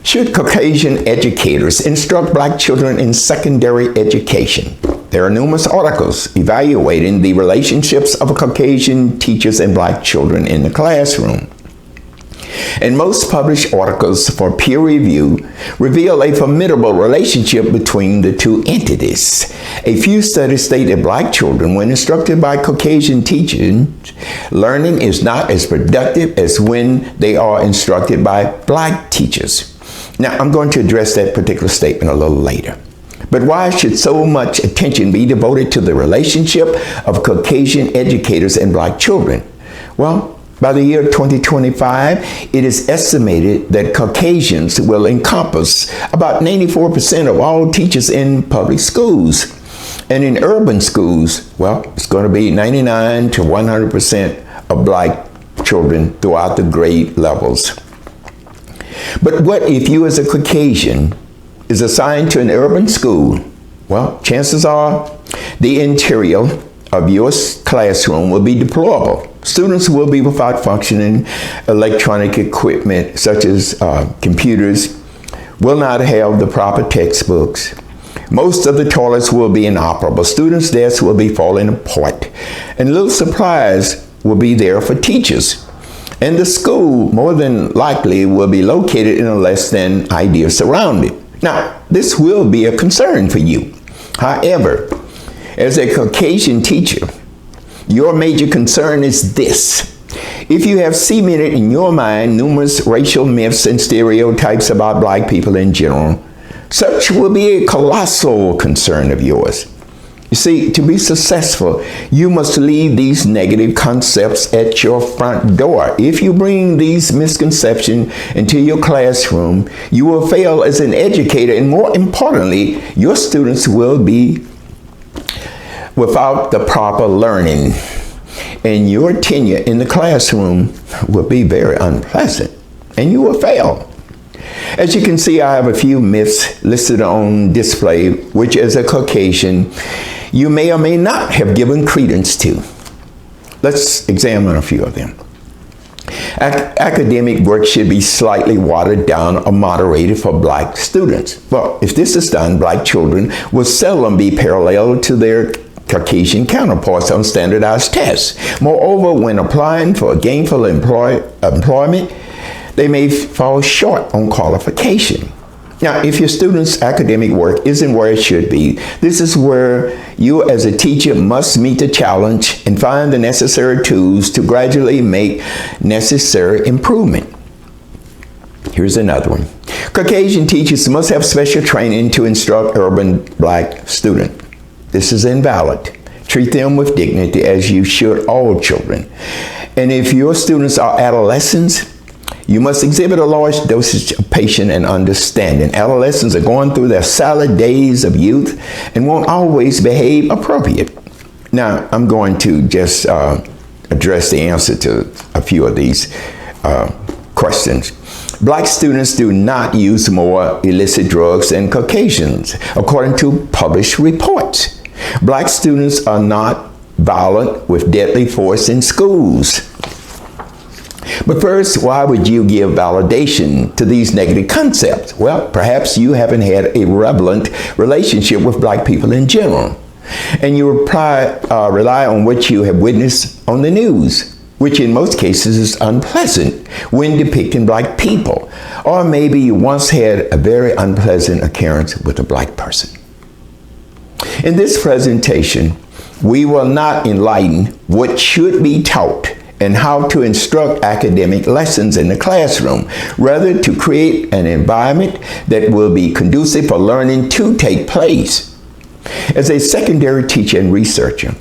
Should Caucasian educators instruct black children in secondary education? There are numerous articles evaluating the relationships of Caucasian teachers and black children in the classroom. And most published articles for peer review reveal a formidable relationship between the two entities. A few studies state that black children, when instructed by Caucasian teachers, learning is not as productive as when they are instructed by black teachers. Now, I'm going to address that particular statement a little later. But why should so much attention be devoted to the relationship of Caucasian educators and black children? Well, by the year 2025, it is estimated that Caucasians will encompass about 94% of all teachers in public schools. And in urban schools, well, it's going to be 99 to 100% of black children throughout the grade levels. But what if you as a Caucasian is assigned to an urban school? Well, chances are the interior of your classroom will be deplorable. Students will be without functioning electronic equipment such as computers, will not have the proper textbooks. Most of the toilets will be inoperable. Students' desks will be falling apart. And little supplies will be there for teachers. And the school, more than likely, will be located in a less than ideal surrounding. Now, this will be a concern for you. However, as a Caucasian teacher, your major concern is this. If you have cemented in your mind numerous racial myths and stereotypes about black people in general, such will be a colossal concern of yours. You see, to be successful, you must leave these negative concepts at your front door. If you bring these misconceptions into your classroom, you will fail as an educator, and more importantly, your students will be without the proper learning, and your tenure in the classroom will be very unpleasant, and you will fail. As you can see, I have a few myths listed on display, which as a Caucasian, you may or may not have given credence to. Let's examine a few of them. Academic work should be slightly watered down or moderated for black students. Well, if this is done, black children will seldom be parallel to their Caucasian counterparts on standardized tests. Moreover, when applying for gainful employment, they may fall short on qualification. Now, if your student's academic work isn't where it should be, this is where you as a teacher must meet the challenge and find the necessary tools to gradually make necessary improvement. Here's another one. Caucasian teachers must have special training to instruct urban black students. This is invalid. Treat them with dignity as you should all children. And if your students are adolescents, you must exhibit a large dosage of patience and understanding. Adolescents are going through their salad days of youth and won't always behave appropriate. Now, I'm going to just address the answer to a few of these questions. Black students do not use more illicit drugs than Caucasians, according to published reports. Black students are not violent with deadly force in schools. But first, why would you give validation to these negative concepts? Well, perhaps you haven't had a relevant relationship with black people in general, and you rely on what you have witnessed on the news, which in most cases is unpleasant when depicting black people. Or maybe you once had a very unpleasant occurrence with a black person. In this presentation, we will not enlighten what should be taught and how to instruct academic lessons in the classroom, rather to create an environment that will be conducive for learning to take place. As a secondary teacher and researcher,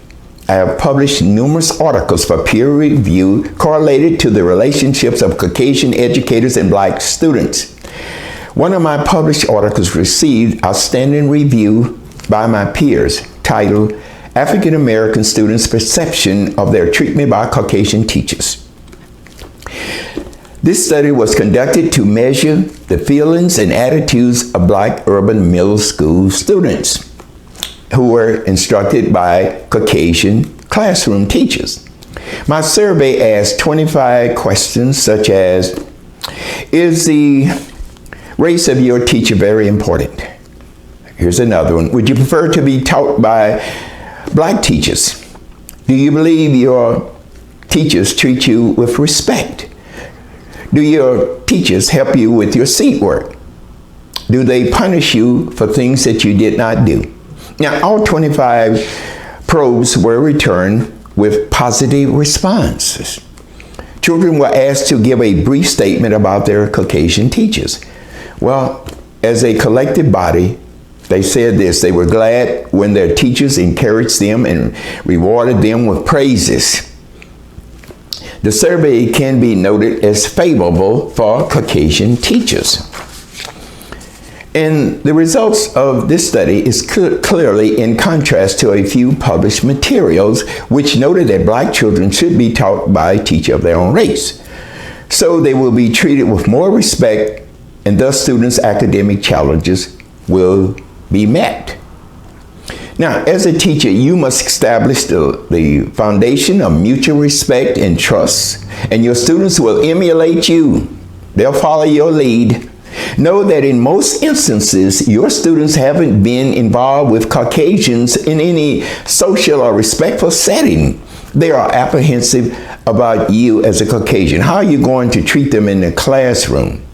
I have published numerous articles for peer review correlated to the relationships of Caucasian educators and black students. One of my published articles received outstanding review by my peers, titled African American Students' Perception of Their Treatment by Caucasian Teachers. This study was conducted to measure the feelings and attitudes of black urban middle school students who were instructed by Caucasian classroom teachers. My survey asked 25 questions such as, Race of your teacher, very important. Here's another one. Would you prefer to be taught by black teachers? Do you believe your teachers treat you with respect? Do your teachers help you with your seat work? Do they punish you for things that you did not do? Now, all 25 probes were returned with positive responses. Children were asked to give a brief statement about their Caucasian teachers. Well, as a collective body, they said this: they were glad when their teachers encouraged them and rewarded them with praises. The survey can be noted as favorable for Caucasian teachers. And the results of this study is clearly in contrast to a few published materials which noted that black children should be taught by a teacher of their own race. So they will be treated with more respect, and thus students' academic challenges will be met. Now, as a teacher, you must establish the foundation of mutual respect and trust, and your students will emulate you. They'll follow your lead. Know that in most instances, your students haven't been involved with Caucasians in any social or respectful setting. They are apprehensive about you as a Caucasian. How are you going to treat them in the classroom?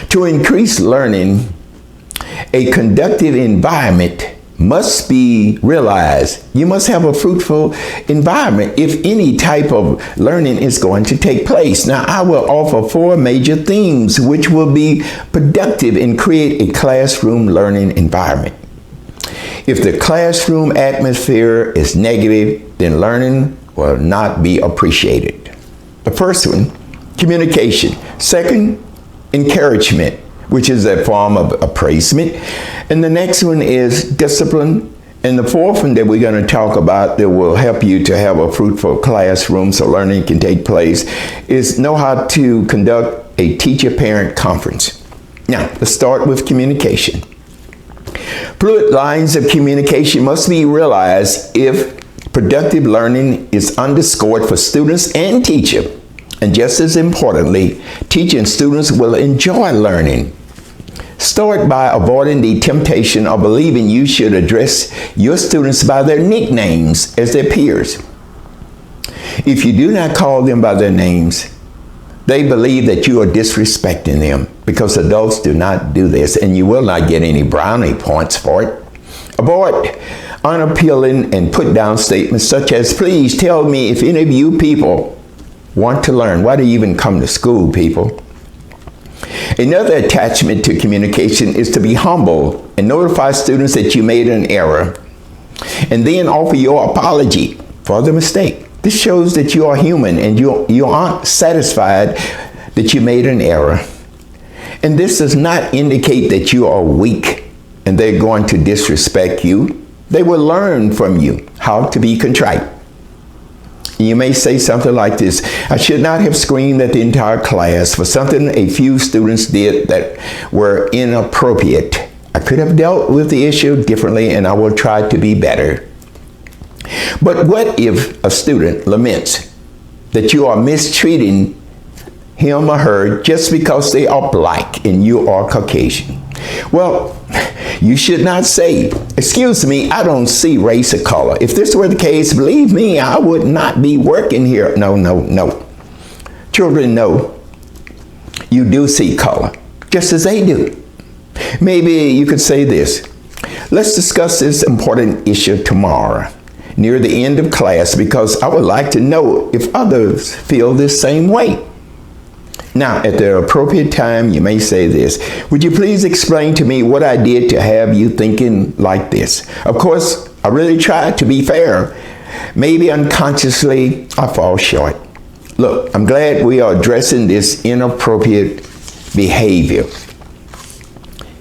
To increase learning, a conducive environment must be realized. You must have a fruitful environment if any type of learning is going to take place. Now, I will offer 4 major themes which will be productive and create a classroom learning environment. If the classroom atmosphere is negative, then learning will not be appreciated. The first one, communication. Second, encouragement, which is a form of appraisement. And the next one is discipline. And the fourth one that we're going to talk about that will help you to have a fruitful classroom so learning can take place is know how to conduct a teacher-parent conference. Now, let's start with communication. Fluid lines of communication must be realized if productive learning is underscored for students and teacher. And just as importantly, teacher and students will enjoy learning. Start by avoiding the temptation of believing you should address your students by their nicknames as their peers. If you do not call them by their names, they believe that you are disrespecting them, because adults do not do this, and you will not get any brownie points for it. Avoid unappealing and put down statements such as, please tell me if any of you people want to learn. Why do you even come to school, people? Another attachment to communication is to be humble and notify students that you made an error, and then offer your apology for the mistake. This shows that you are human and you aren't satisfied that you made an error. And this does not indicate that you are weak and they're going to disrespect you. They will learn from you how to be contrite. You may say something like this: I should not have screamed at the entire class for something a few students did that were inappropriate. I could have dealt with the issue differently, and I will try to be better. But what if a student laments that you are mistreating him or her just because they are black and you are Caucasian? Well, you should not say, excuse me, I don't see race or color. If this were the case, believe me, I would not be working here. No, no, no. Children know you do see color, just as they do. Maybe you could say this: let's discuss this important issue tomorrow near the end of class, because I would like to know if others feel this same way. Now, at the appropriate time, you may say this: would you please explain to me what I did to have you thinking like this? Of course, I really tried to be fair. Maybe unconsciously, I fall short. Look, I'm glad we are addressing this inappropriate behavior.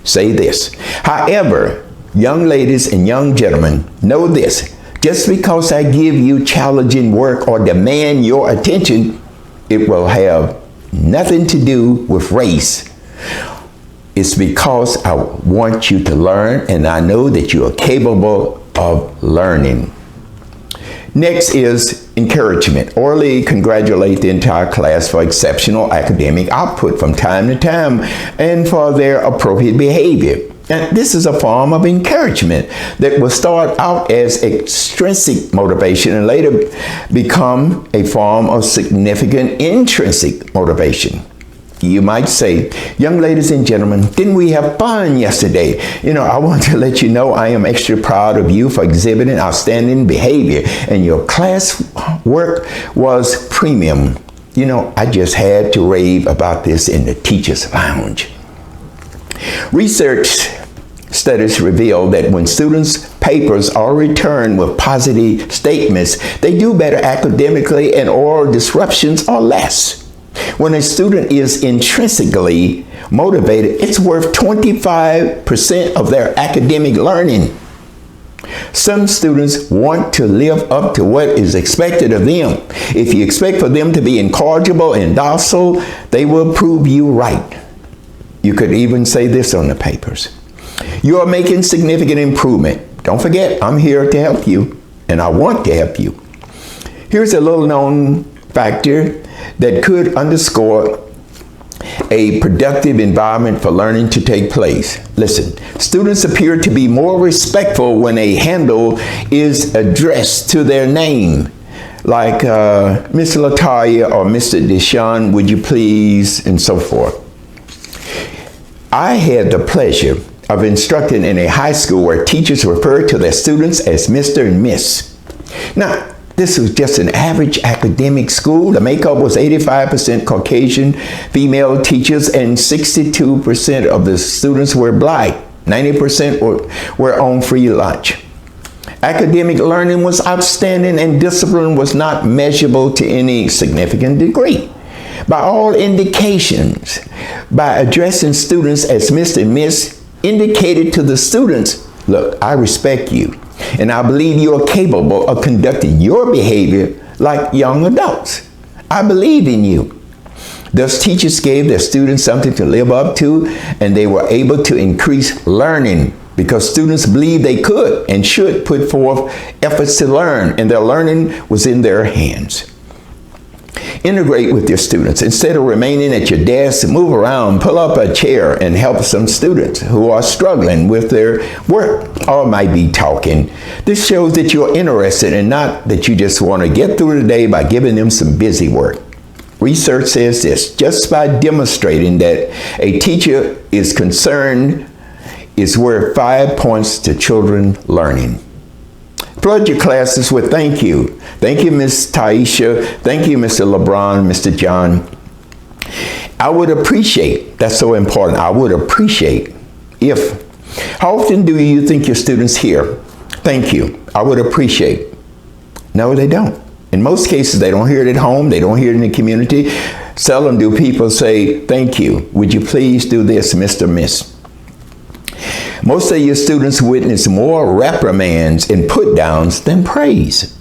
Say this: however, young ladies and young gentlemen, know this: just because I give you challenging work or demand your attention, it will have nothing to do with race. It's because I want you to learn, and I know that you are capable of learning. Next is encouragement. Orally congratulate the entire class for exceptional academic output from time to time and for their appropriate behavior. And this is a form of encouragement that will start out as extrinsic motivation and later become a form of significant intrinsic motivation. You might say, young ladies and gentlemen, didn't we have fun yesterday? I want to let you know I am extra proud of you for exhibiting outstanding behavior, and your class work was premium. I just had to rave about this in the teacher's lounge. Research studies reveal that when students' papers are returned with positive statements, they do better academically and oral disruptions are less. When a student is intrinsically motivated, it's worth 25% of their academic learning. Some students want to live up to what is expected of them. If you expect for them to be incorrigible and docile, they will prove you right. You could even say this on the papers. You are making significant improvement. Don't forget, I'm here to help you, and I want to help you. Here's a little known factor that could underscore a productive environment for learning to take place. Listen, students appear to be more respectful when a handle is addressed to their name, like Miss Latalia or Mr. Deshaun, would you please, and so forth. I had the pleasure of instructing in a high school where teachers referred to their students as Mr. and Miss. Now, this was just an average academic school. The makeup was 85% Caucasian female teachers and 62% of the students were black. 90% were on free lunch. Academic learning was outstanding and discipline was not measurable to any significant degree. By all indications, by addressing students as Mr. and Miss, indicated to the students, look, I respect you. And I believe you are capable of conducting your behavior like young adults. I believe in you. Thus, teachers gave their students something to live up to, and they were able to increase learning because students believed they could and should put forth efforts to learn, and their learning was in their hands. Integrate with your students. Instead of remaining at your desk, move around, pull up a chair and help some students who are struggling with their work or might be talking. This shows that you're interested and not that you just want to get through the day by giving them some busy work. Research says this, just by demonstrating that a teacher is concerned is worth 5 points to children learning. Flood your classes with thank you. Thank you, Miss Taisha. Thank you, Mr. LeBron, Mr. John. I would appreciate, that's so important, I would appreciate if, how often do you think your students hear, thank you, I would appreciate? No, they don't. In most cases, they don't hear it at home, they don't hear it in the community. Seldom do people say, thank you, would you please do this, Mr. Miss? Most of your students witness more reprimands and put-downs than praise.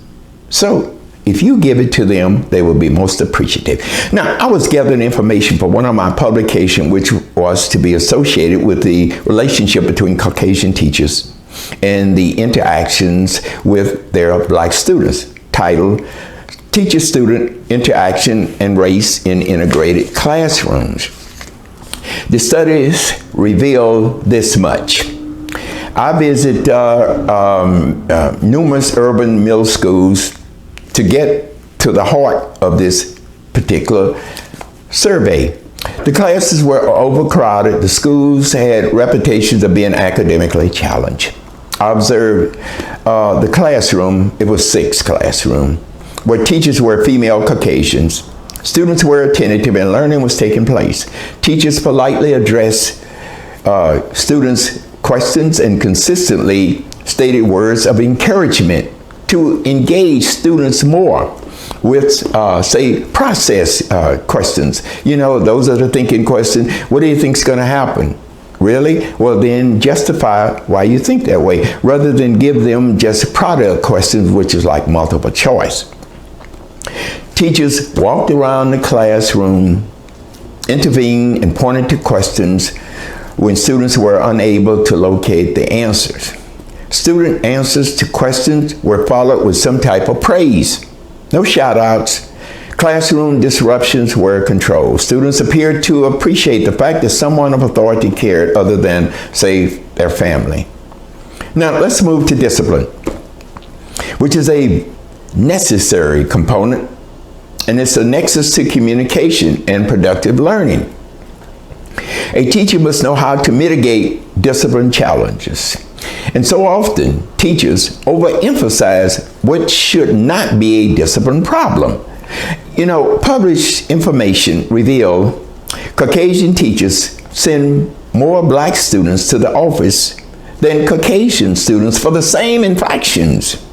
So, if you give it to them, they will be most appreciative. Now, I was gathering information for one of my publications, which was to be associated with the relationship between Caucasian teachers and the interactions with their black students, titled Teacher-Student Interaction and Race in Integrated Classrooms. The studies reveal this much. I visit numerous urban middle schools to get to the heart of this particular survey. The classes were overcrowded. The schools had reputations of being academically challenged. I observed the classroom, it was 6 classroom, where teachers were female Caucasians. Students were attentive and learning was taking place. Teachers politely addressed students' questions and consistently stated words of encouragement to engage students more with, say, process questions. You know, those are the thinking questions. What do you think is going to happen? Really? Well, then justify why you think that way, rather than give them just product questions, which is like multiple choice. Teachers walked around the classroom, intervened and pointed to questions when students were unable to locate the answers. Student answers to questions were followed with some type of praise. No shout-outs. Classroom disruptions were controlled. Students appeared to appreciate the fact that someone of authority cared other than, say, their family. Now, let's move to discipline, which is a necessary component, and it's a nexus to communication and productive learning. A teacher must know how to mitigate discipline challenges. And so often, teachers overemphasize what should not be a discipline problem. Published information reveal Caucasian teachers send more black students to the office than Caucasian students for the same infractions.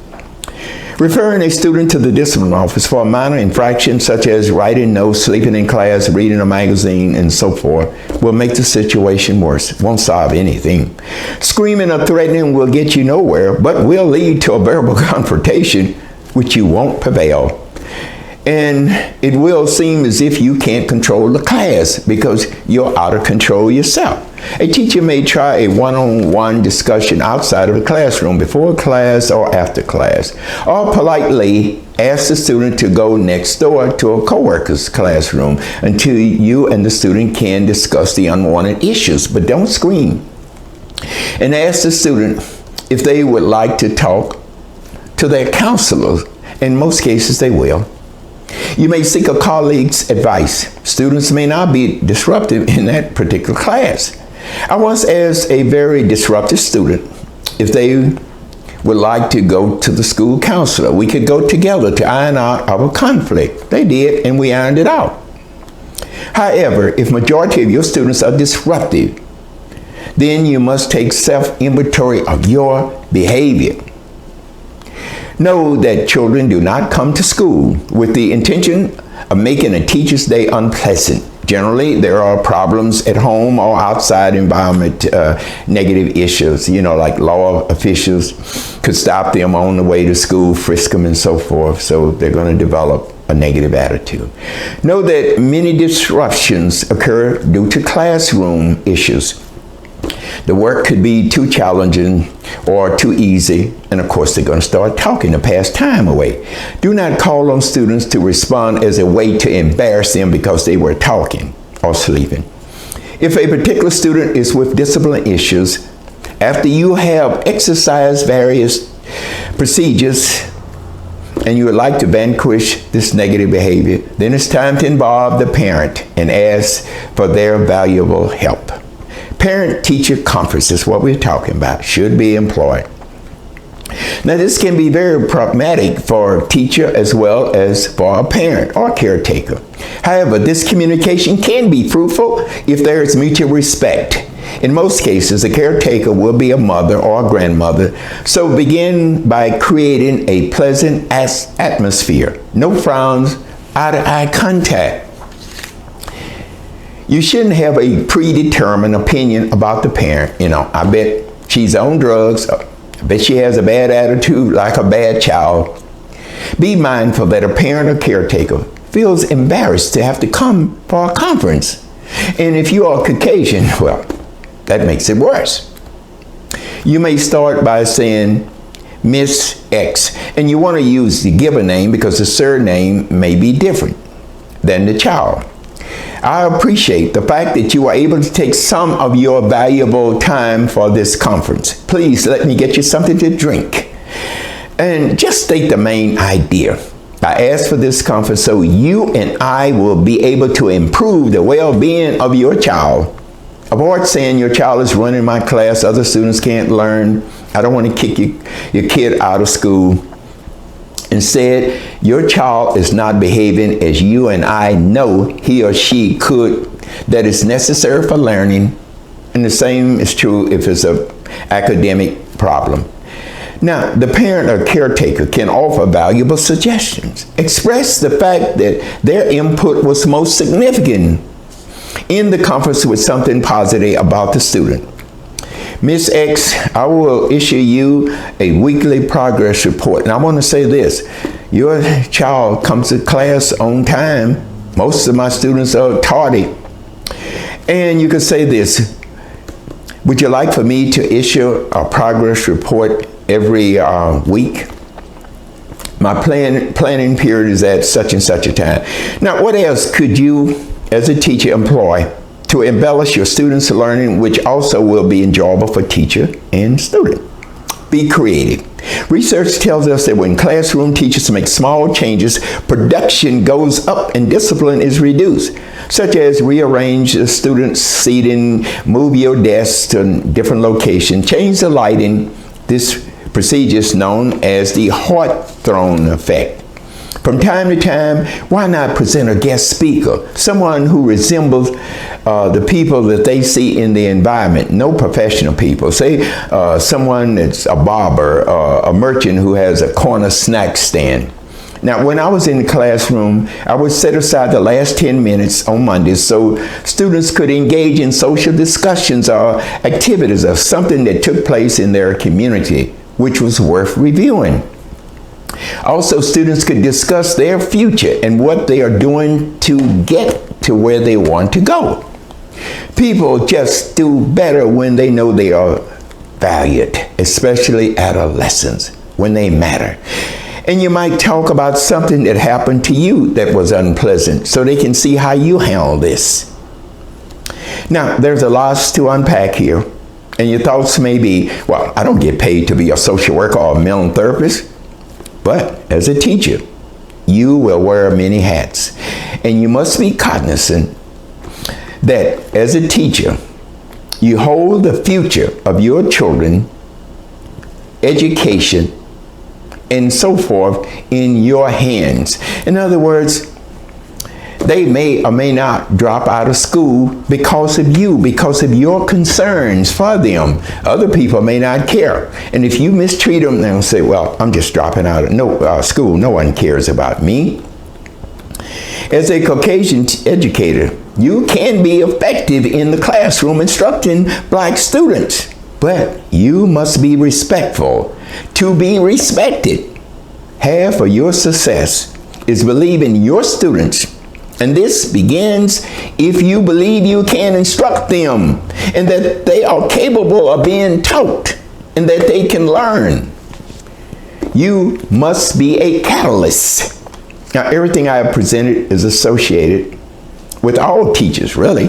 Referring a student to the discipline office for a minor infraction such as writing notes, sleeping in class, reading a magazine, and so forth will make the situation worse. Won't solve anything. Screaming or threatening will get you nowhere, but will lead to a verbal confrontation which you won't prevail. And it will seem as if you can't control the class because you're out of control yourself. A teacher may try a one-on-one discussion outside of the classroom before class or after class, or politely ask the student to go next door to a coworker's classroom until you and the student can discuss the unwanted issues, but don't scream. And ask the student if they would like to talk to their counselor. In most cases, they will. You may seek a colleague's advice. Students may not be disruptive in that particular class. I once asked a very disruptive student if they would like to go to the school counselor. We could go together to iron out our conflict. They did, and we ironed it out. However, if majority of your students are disruptive, then you must take self-inventory of your behavior. Know that children do not come to school with the intention of making a teacher's day unpleasant. Generally, there are problems at home or outside environment, negative issues, like law officials could stop them on the way to school, frisk them and so forth. So they're going to develop a negative attitude. Know that many disruptions occur due to classroom issues. The work could be too challenging or too easy, and of course they're going to start talking to pass time away. Do not call on students to respond as a way to embarrass them because they were talking or sleeping. If a particular student is with discipline issues, after you have exercised various procedures and you would like to vanquish this negative behavior, then it's time to involve the parent and ask for their valuable help. Parent-teacher conference is what we're talking about, should be employed. Now, this can be very problematic for a teacher as well as for a parent or caretaker. However, this communication can be fruitful if there is mutual respect. In most cases, a caretaker will be a mother or a grandmother, so begin by creating a pleasant atmosphere. No frowns, eye-to-eye contact. You shouldn't have a predetermined opinion about the parent. I bet she's on drugs. I bet she has a bad attitude like a bad child. Be mindful that a parent or caretaker feels embarrassed to have to come for a conference. And if you are Caucasian, well, that makes it worse. You may start by saying Miss X, and you want to use the given name because the surname may be different than the child. I appreciate the fact that you are able to take some of your valuable time for this conference. Please let me get you something to drink. And just state the main idea. I asked for this conference so you and I will be able to improve the well-being of your child. Avoid saying your child is running my class, other students can't learn. I don't want to kick your kid out of school. Instead, your child is not behaving as you and I know he or she could, that is necessary for learning. And the same is true if it's an academic problem. Now, the parent or caretaker can offer valuable suggestions. Express the fact that their input was most significant in the conference with something positive about the student. Miss X, I will issue you a weekly progress report. And I want to say this, your child comes to class on time. Most of my students are tardy. And you could say this, would you like for me to issue a progress report every week? My planning period is at such and such a time. Now, what else could you, as a teacher, employ to embellish your students' learning, which also will be enjoyable for teacher and student? Be creative. Research tells us that when classroom teachers make small changes, production goes up and discipline is reduced, such as rearrange the students' seating, move your desks to a different location, change the lighting. This procedure is known as the Hawthorne effect. From time to time, why not present a guest speaker, someone who resembles the people that they see in the environment, no professional people. Say someone that's a barber, a merchant who has a corner snack stand. Now, when I was in the classroom, I would set aside the last 10 minutes on Mondays so students could engage in social discussions or activities of something that took place in their community, which was worth reviewing. Also, students could discuss their future and what they are doing to get to where they want to go. People just do better when they know they are valued, especially adolescents, when they matter. And you might talk about something that happened to you that was unpleasant so they can see how you handle this. Now, there's a lot to unpack here. And your thoughts may be, well, I don't get paid to be a social worker or a mental therapist. But as a teacher, you will wear many hats. And you must be cognizant that as a teacher, you hold the future of your children, education, and so forth in your hands. In other words, they may or may not drop out of school because of you, because of your concerns for them. Other people may not care. And if you mistreat them, they'll say, well, I'm just dropping out of school. No one cares about me. As a Caucasian educator, you can be effective in the classroom instructing black students, but you must be respectful to be respected. Half of your success is believing your students, and this begins if you believe you can instruct them and that they are capable of being taught and that they can learn. You must be a catalyst. Now, everything I have presented is associated with all teachers, really.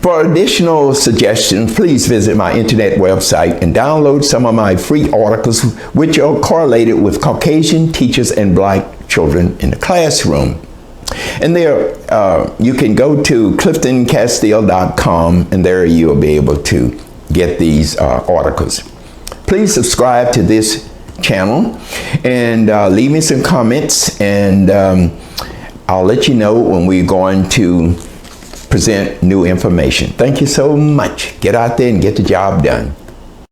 For additional suggestions, please visit my internet website and download some of my free articles which are correlated with Caucasian teachers and black children in the classroom. And there you can go to cliftoncasteel.com and there you'll be able to get these articles. Please subscribe to this channel and leave me some comments, and I'll let you know when we're going to present new information. Thank you so much. Get out there and get the job done.